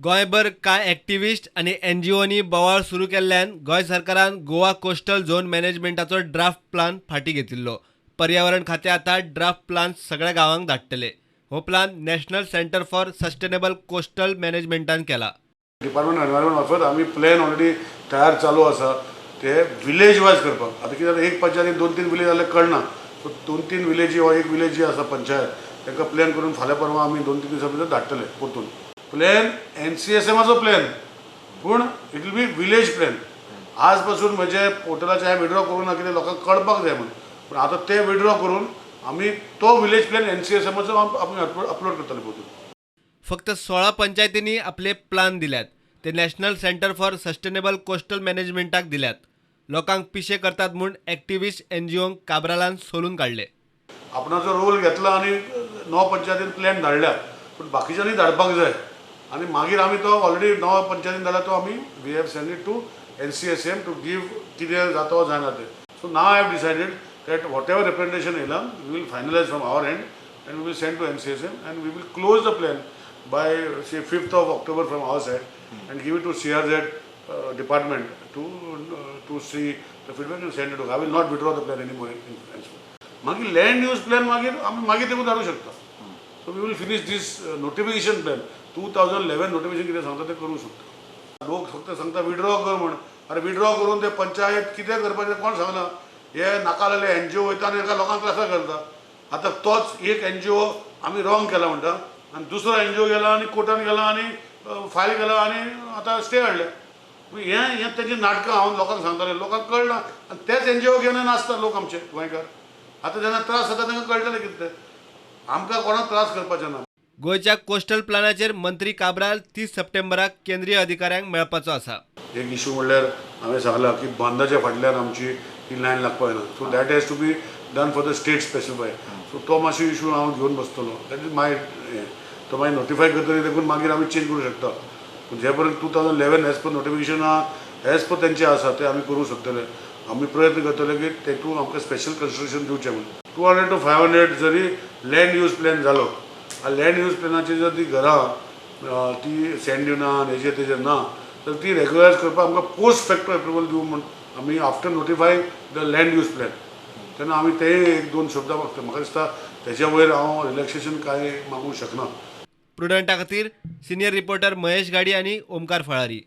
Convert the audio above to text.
गोंयभर कांय एक्टिविस्ट आनी NGOनी बोवाळ सुरू केल्ल्यान गोंय सरकारान गोवा कोस्टल झोन मॅनेजमेंटाचो ड्राफ्ट प्लान फाटी घेतिल्लो. पर्यावरण खातें आतां ड्राफ्ट प्लान सगळ्या गांवांक धाडटले. हो plan national centre for sustainable coastal मॅनेजमेंटान केला. डिपार्टमेंट एनवायरमेंट मार्फत आमी प्लॅन ऑलरेडी तयार चालू आसा ते विलेज वायज करपाक. आतां कितें एक पंचायतीन 2-3 विलेज जाल्यार कळना, सो 2-3 विलेजी वा एक विलेज जी आसा पंचायत तांकां प्लॅन करून फाल्यां परवां आमी 2-3 दिसां भितर धाडटले परतून. प्लॅन NCSMचो प्लॅन, पूण it will be village plan. आज पासून म्हजे पोर्टलाचेर हांवें विड्रॉ करूं ना, कितें लोकांक कळपाक जाय म्हणून. पूण आतां ते विड्रॉ करून आमी तो विलेज प्लॅन NCSMचो आमी अपलोड करतले परतून. फक्त 16 पंचायतींनी आपले प्लान दिल्यात. ते national centre for sustainable coastal मॅनेजमेंटाक दिल्यात. लोकांक पिशे करतात म्हूण एक्टिविस्ट NGOंक काब्रालान सोलून काडले. आपणाचो रोल घेतला आनी 9 पंचायतीन प्लॅन धाडल्या, पूण बाकीच्यांनी धाडपाक जाय. आनी मागीर आमी तो ऑलरेडी 9 पंचायतीन धाडला, तो आमी we have send it to NCSM to give कितें जाता जायना तें. So now I have decided that whatever representation येयलां we will finalise from our end and we will send to NCSM and we will close the plan by say 5th of October from our side and give it to CRZ department to see the feedback and send it to. I will not withdraw the plan anymore. मागीर land use plan मागीर तें धाडू शकता. So we will finish this notification plan 2011 notification कितें सांगता तें करूं शकता. लोक फक्त सांगता विड्रॉ कर म्हण. अरे विड्रॉ करून ते पंचायत कितें करपाचें कोण सांगना. हे नाका जाल्ले NGO वयता आनी ताका लोकांक त्रासाक घालता. आतां तोच एक NGO आमी रॉंग केला म्हणटा आनी दुसरो NGO गेला आनी कोर्टान गेला आनी फायल केला आनी आतां स्टे हाडल्या. हें तेजी नाटकां हांव लोकांक सांगतालें, लोकांक कळना आनी तेच NGO घेवन नाचता लोक आमचे गोंयकार. आतां जेन्ना त्रास जाता तांकां कळटलें कितें तें. आमकां कोणाक त्रास करपाचें ना. गोंयच्या कोस्टल प्लानाचेर मंत्री काब्राल 30 सप्टेंबराक केंद्रीय अधिकाऱ्यांक मेळपाचो आसा. एक इशू म्हणल्यार हांवें सांगलां की बांदाच्या फाटल्यान आमची ही लायन लागपाक जायना. So that has to be done for the state specify. So तो मातसो इशू हांव घेवन बसतलो. दॅट इज माय हें. तो मागीर नोटिफाय करतली देखून मागीर आमी चेंज करूं शकता. पूण जे पर्यंत 2011 as per notification as per तेंचे आसा ते आमी करूं शकतले. आमी प्रयत्न करतले की तेतून आमकां स्पेशल कन्स्ट्रक्शन दिवचें म्हणून. 200 to 500 जरी लँड यूज प्लॅन जालो, लँड यूज प्लॅनाची जर ती घरां ती सँड दिवना हेजेर तेजेर ना, तर ती रेग्युलरायज करपाक आमकां पोस्ट फॅक्टर एप्रुवल दिवं म्हण आमी after notifying the land use plan तेन्ना आमी ते 1-2 शब्द मागता. म्हाका दिसता तेच्या वयर हांव रिलॅक्सेशन कांय मागूंक शकना. प्रुडंटा खातीर सिनियर रिपोर्टर महेश गाडी आनी ओमकार फळारी.